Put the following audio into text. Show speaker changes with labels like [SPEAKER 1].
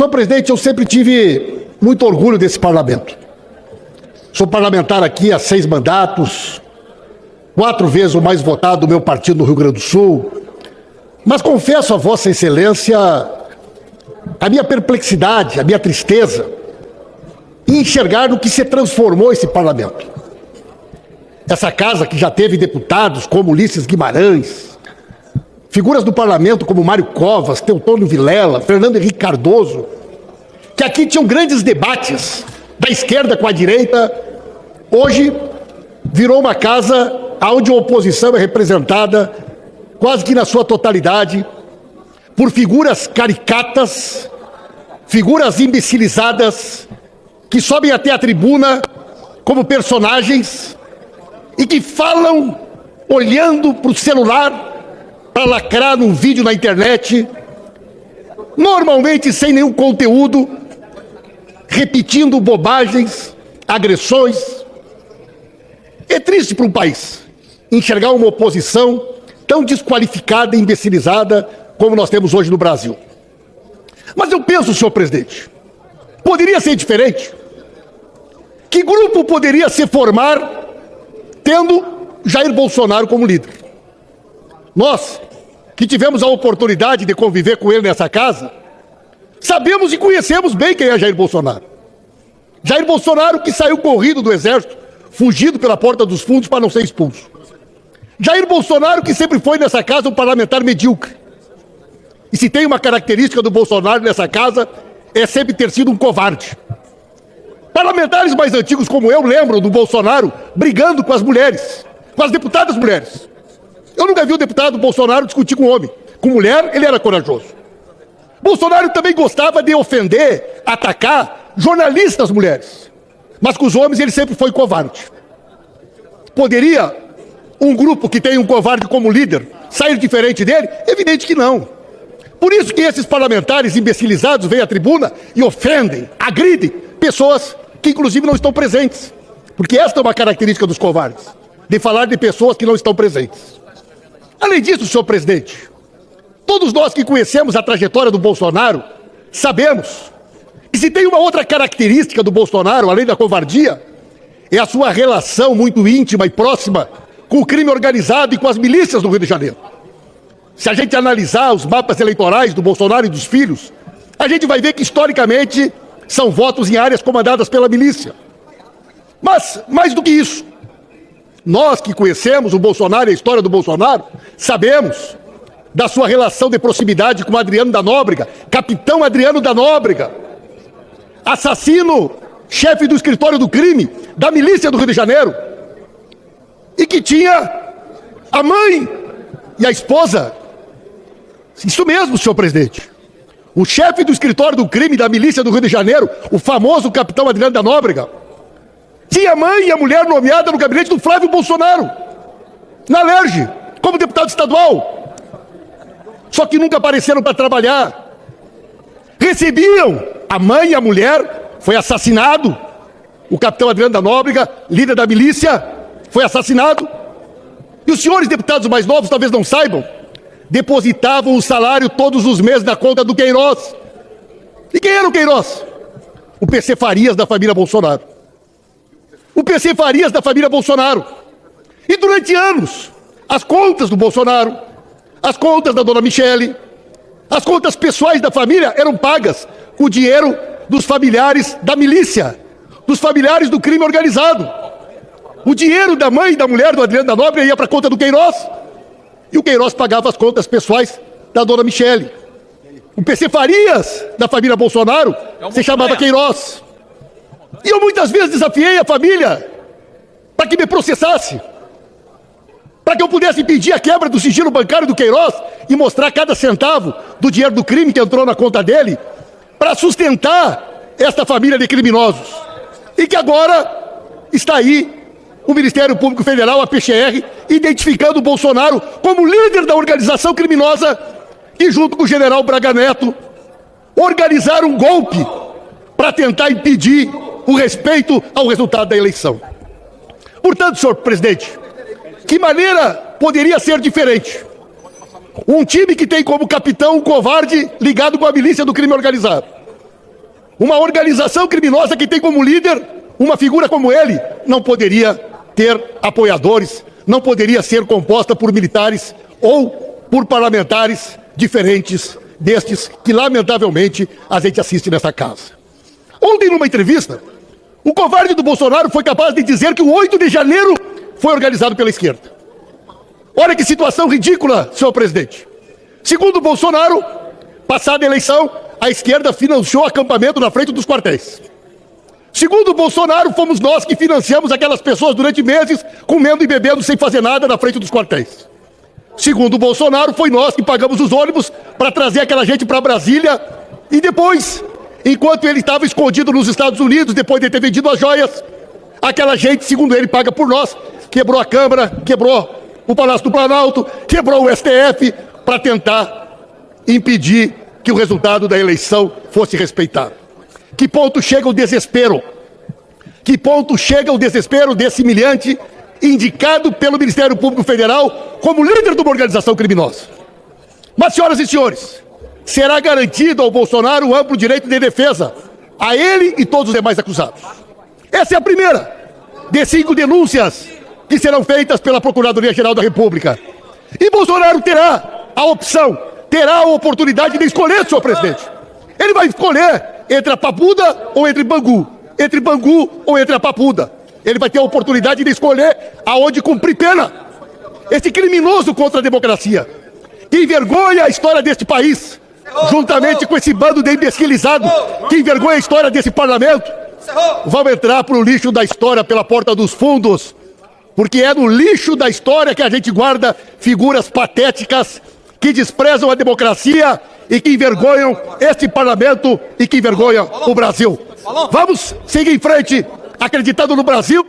[SPEAKER 1] Senhor presidente, eu sempre tive muito orgulho desse parlamento. Sou parlamentar aqui há 6 mandatos, 4 vezes o mais votado do meu partido no Rio Grande do Sul. Mas confesso a Vossa Excelência a minha perplexidade, a minha tristeza em enxergar no que se transformou esse parlamento. Essa casa que já teve deputados como Ulisses Guimarães, figuras do parlamento como Mário Covas, Teotônio Vilela, Fernando Henrique Cardoso, que aqui tinham grandes debates da esquerda com a direita, hoje virou uma casa onde a oposição é representada quase que na sua totalidade por figuras caricatas, figuras imbecilizadas, que sobem até a tribuna como personagens e que falam olhando para o celular para lacrar um vídeo na internet, normalmente sem nenhum conteúdo, repetindo bobagens, agressões. É triste para um país enxergar uma oposição tão desqualificada e imbecilizada como nós temos hoje no Brasil. Mas eu penso, senhor presidente, poderia ser diferente? Que grupo poderia se formar tendo Jair Bolsonaro como líder? Nós, que tivemos a oportunidade de conviver com ele nessa casa, sabemos e conhecemos bem quem é Jair Bolsonaro. Jair Bolsonaro que saiu corrido do Exército, fugido pela porta dos fundos para não ser expulso. Jair Bolsonaro que sempre foi nessa casa um parlamentar medíocre. E se tem uma característica do Bolsonaro nessa casa, é sempre ter sido um covarde. Parlamentares mais antigos como eu lembram do Bolsonaro brigando com as mulheres, com as deputadas mulheres. Eu nunca vi o deputado Bolsonaro discutir com homem. Com mulher, ele era corajoso. Bolsonaro também gostava de ofender, atacar jornalistas mulheres. Mas com os homens ele sempre foi covarde. Poderia um grupo que tem um covarde como líder sair diferente dele? Evidente que não. Por isso que esses parlamentares imbecilizados vêm à tribuna e ofendem, agridem pessoas que inclusive não estão presentes. Porque esta é uma característica dos covardes, de falar de pessoas que não estão presentes. Além disso, senhor presidente, todos nós que conhecemos a trajetória do Bolsonaro, sabemos que se tem uma outra característica do Bolsonaro, além da covardia, é a sua relação muito íntima e próxima com o crime organizado e com as milícias do Rio de Janeiro. Se a gente analisar os mapas eleitorais do Bolsonaro e dos filhos, a gente vai ver que historicamente são votos em áreas comandadas pela milícia. Mas, mais do que isso, nós que conhecemos o Bolsonaro e a história do Bolsonaro, sabemos da sua relação de proximidade com Adriano da Nóbrega, capitão Adriano da Nóbrega, assassino, chefe do escritório do crime, da milícia do Rio de Janeiro, e que tinha a mãe e a esposa. Isso mesmo, senhor presidente. O chefe do escritório do crime da milícia do Rio de Janeiro, o famoso capitão Adriano da Nóbrega, tinha a mãe e a mulher nomeada no gabinete do Flávio Bolsonaro, na Alerj, como deputado estadual. Só que nunca apareceram para trabalhar. Recebiam a mãe e a mulher, foi assassinado. O capitão Adriano da Nóbrega, líder da milícia, foi assassinado. E os senhores deputados mais novos talvez não saibam, depositavam o salário todos os meses na conta do Queiroz. E quem era o Queiroz? O PC Farias da família Bolsonaro. O PC Farias da família Bolsonaro. E durante anos, as contas do Bolsonaro, as contas da dona Michele, as contas pessoais da família eram pagas com o dinheiro dos familiares da milícia, dos familiares do crime organizado. O dinheiro da mãe e da mulher do Adriano da Nóbrega ia para a conta do Queiroz. E o Queiroz pagava as contas pessoais da dona Michele. O PC Farias da família Bolsonaro se chamava Queiroz. E eu muitas vezes desafiei a família para que me processasse, para que eu pudesse pedir a quebra do sigilo bancário do Queiroz e mostrar cada centavo do dinheiro do crime que entrou na conta dele para sustentar esta família de criminosos. E que agora está aí o Ministério Público Federal, a PGR, identificando o Bolsonaro como líder da organização criminosa que, junto com o general Braga Neto, organizaram um golpe para tentar impedir o respeito ao resultado da eleição. Portanto, senhor presidente, que maneira poderia ser diferente? Um time que tem como capitão um covarde ligado com a milícia do crime organizado. Uma organização criminosa que tem como líder uma figura como ele não poderia ter apoiadores, não poderia ser composta por militares ou por parlamentares diferentes destes que, lamentavelmente, a gente assiste nessa casa. Ontem, numa entrevista, o covarde do Bolsonaro foi capaz de dizer que o 8 de janeiro foi organizado pela esquerda. Olha que situação ridícula, senhor presidente. Segundo o Bolsonaro, passada a eleição, a esquerda financiou acampamento na frente dos quartéis. Segundo o Bolsonaro, fomos nós que financiamos aquelas pessoas durante meses, comendo e bebendo sem fazer nada na frente dos quartéis. Segundo o Bolsonaro, foi nós que pagamos os ônibus para trazer aquela gente para Brasília e depois, enquanto ele estava escondido nos Estados Unidos, depois de ter vendido as joias, aquela gente, segundo ele, paga por nós, quebrou a Câmara, quebrou o Palácio do Planalto, quebrou o STF para tentar impedir que o resultado da eleição fosse respeitado. Que ponto chega o desespero? Que ponto chega o desespero desse humilhante indicado pelo Ministério Público Federal como líder de uma organização criminosa? Mas, senhoras e senhores, será garantido ao Bolsonaro o amplo direito de defesa a ele e todos os demais acusados. Essa é a primeira de 5 denúncias que serão feitas pela Procuradoria-Geral da República. E Bolsonaro terá a opção, terá a oportunidade de escolher, senhor presidente. Ele vai escolher entre a Papuda ou entre Bangu, entre Bangu ou entre a Papuda. Ele vai ter a oportunidade de escolher aonde cumprir pena. Esse criminoso contra a democracia, que envergonha a história deste país, juntamente com esse bando de imbecilizado que envergonha a história desse parlamento, vão entrar para o lixo da história pela porta dos fundos, porque é no lixo da história que a gente guarda figuras patéticas que desprezam a democracia e que envergonham este parlamento e que envergonham o Brasil. Vamos seguir em frente, acreditando no Brasil.